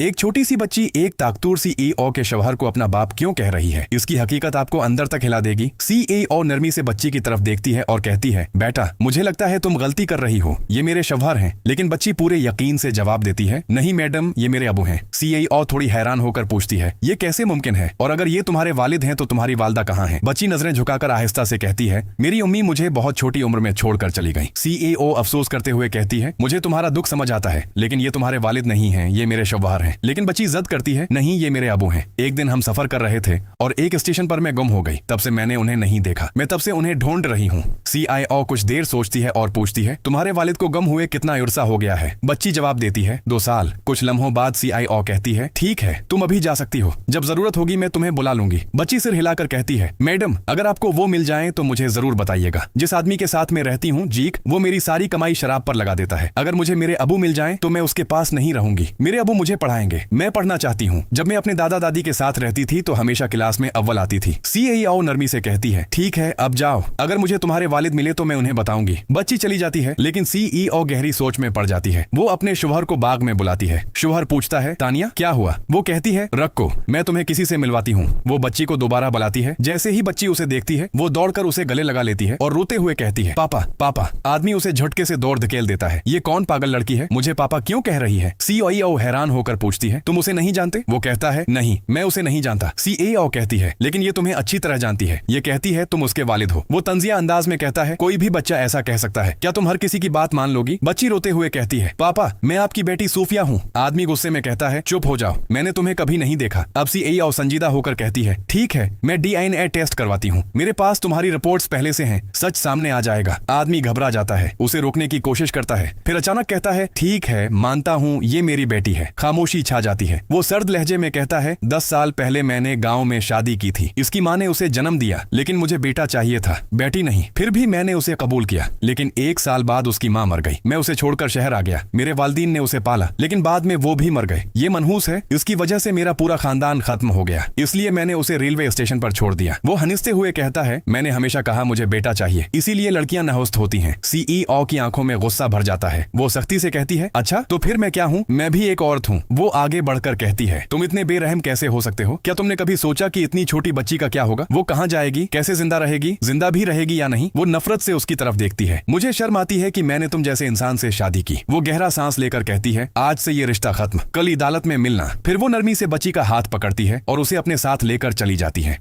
एक छोटी सी बच्ची एक ताकतूर सीईओ के शौहर को अपना बाप क्यों कह रही है, इसकी हकीकत आपको अंदर तक हिला देगी। सीईओ नरमी से बच्ची की तरफ देखती है और कहती है, बेटा मुझे लगता है तुम गलती कर रही हो, ये मेरे शौहर हैं। लेकिन बच्ची पूरे यकीन से जवाब देती है, नहीं मैडम ये मेरे अबू हैं। सीईओ थोड़ी हैरान होकर पूछती है, ये कैसे मुमकिन है, और अगर ये तुम्हारे वालिद हैं तो तुम्हारी वालदा कहाँ है। बच्ची नजरें झुकाकर आहिस्ता से कहती है, मेरी उम्मी मुझे बहुत छोटी उम्र में छोड़कर चली गई। सीईओ अफसोस करते हुए कहती है, मुझे तुम्हारा दुख समझ आता है, लेकिन ये तुम्हारे वालिद नहीं है, ये मेरे शौहर हैं। लेकिन बच्ची जद करती है, नहीं ये मेरे अबू हैं। एक दिन हम सफर कर रहे थे और एक स्टेशन पर मैं गुम हो गई, तब से मैंने उन्हें नहीं देखा, मैं तब से उन्हें ढूंढ रही हूँ। सीईओ कुछ देर सोचती है और पूछती है, तुम्हारे वालिद को गुम हुए कितना अरसा हो गया है। बच्ची जवाब देती है, 2 साल। कुछ लम्हों बाद सीईओ कहती है, ठीक है तुम अभी जा सकती हो, जब जरूरत होगी मैं तुम्हें बुला लूंगी। बच्ची सिर हिलाकर कहती है, मैडम अगर आपको वो मिल जाए तो मुझे जरूर बताइएगा। जिस आदमी के साथ मैं रहती हूँ जीक, वो मेरी सारी कमाई शराब पर लगा देता है। अगर मुझे मेरे अबू मिल जाए तो मैं उसके पास नहीं रहूंगी, मेरे अबू मुझे पढ़ाएंगे। मैं पढ़ना चाहती हूँ। जब मैं अपने दादा दादी के साथ रहती थी तो हमेशा क्लास में अव्वल आती थी। सीईओ नरमी से कहती है, ठीक है अब जाओ, अगर मुझे तुम्हारे वालिद मिले तो मैं उन्हें बताऊंगी। बच्ची चली जाती है, लेकिन सीईओ गहरी सोच में पड़ जाती है। वो अपने शौहर को बाग में बुलाती है। शौहर पूछता है, तानिया क्या हुआ। वो कहती है, रखो मैं तुम्हें किसी से मिलवाती हूँ। वो बच्ची को दोबारा बुलाती है। जैसे ही बच्ची उसे देखती है वो दौड़कर उसे गले लगा लेती है और रोते हुए कहती है, पापा पापा। आदमी उसे झटके से दौड़ धकेल देता है। ये कौन पागल लड़की है, मुझे पापा क्यों कह रही है। सीईओ हैरान होकर पूछती है, तुम उसे नहीं जानते। वो कहता है, नहीं मैं उसे नहीं जानता। सीईओ कहती है, लेकिन ये तुम्हें अच्छी तरह जानती है। ये कहती है, तुम उसके वालिद हो। वो तंजिया अंदाज में कहता है, कोई भी बच्चा ऐसा कह सकता है, क्या तुम हर किसी की बात मान लोगी। बच्ची रोते हुए कहती है, पापा मैं आपकी बेटी सूफिया हूँ। आदमी गुस्से में कहता है, चुप हो जाओ, मैंने तुम्हें कभी नहीं देखा। अब सीईओ संजीदा होकर कहती है, ठीक है मैं डीएनए टेस्ट करवाती हूँ, मेरे पास तुम्हारी रिपोर्ट्स पहले से हैं, सच सामने आ जाएगा। आदमी घबरा जाता है, उसे रोकने की कोशिश करता है, फिर अचानक कहता है, ठीक है मानता हूँ ये मेरी बेटी है। खामोशी छा जाती है। वो सर्द लहजे में कहता है, 10 साल पहले मैंने गांव में शादी की थी। इसकी माँ ने उसे जन्म दिया, लेकिन मुझे बेटा चाहिए था, बेटी नहीं। फिर भी मैंने उसे कबूल किया, लेकिन 1 साल बाद उसकी माँ मर गई। मैं उसे छोड़कर शहर आ गया। मेरे वालिदीन ने उसे पाला, लेकिन बाद में वो भी मर गए। ये मनहूस है, इसकी वजह से मेरा पूरा खानदान खत्म हो गया, इसलिए मैंने उसे रेलवे स्टेशन पर छोड़ दिया। वो हंसते हुए कहता है, मैंने हमेशा कहा मुझे बेटा चाहिए, इसीलिए लड़कियां नहुस्त होती हैं। सीईओ की आंखों में गुस्सा भर जाता है। वो सख्ती से कहती है, अच्छा तो फिर मैं क्या हूँ, मैं भी एक औरत हूँ। वो आगे बढ़कर कहती है, तुम इतने बेरहम कैसे हो सकते हो। क्या तुमने कभी सोचा कि इतनी छोटी बच्ची का क्या होगा, वो कहाँ जाएगी, कैसे जिंदा रहेगी, जिंदा भी रहेगी या नहीं। वो नफरत से उसकी तरफ देखती है। मुझे शर्म आती है कि मैंने तुम जैसे इंसान से शादी की। वो गहरा सांस लेकर कहती है, आज से ये रिश्ता खत्म, कल अदालत में मिलना। फिर वो नरमी से बच्ची का हाथ पकड़ती है और उसे अपने साथ लेकर चली जाती है।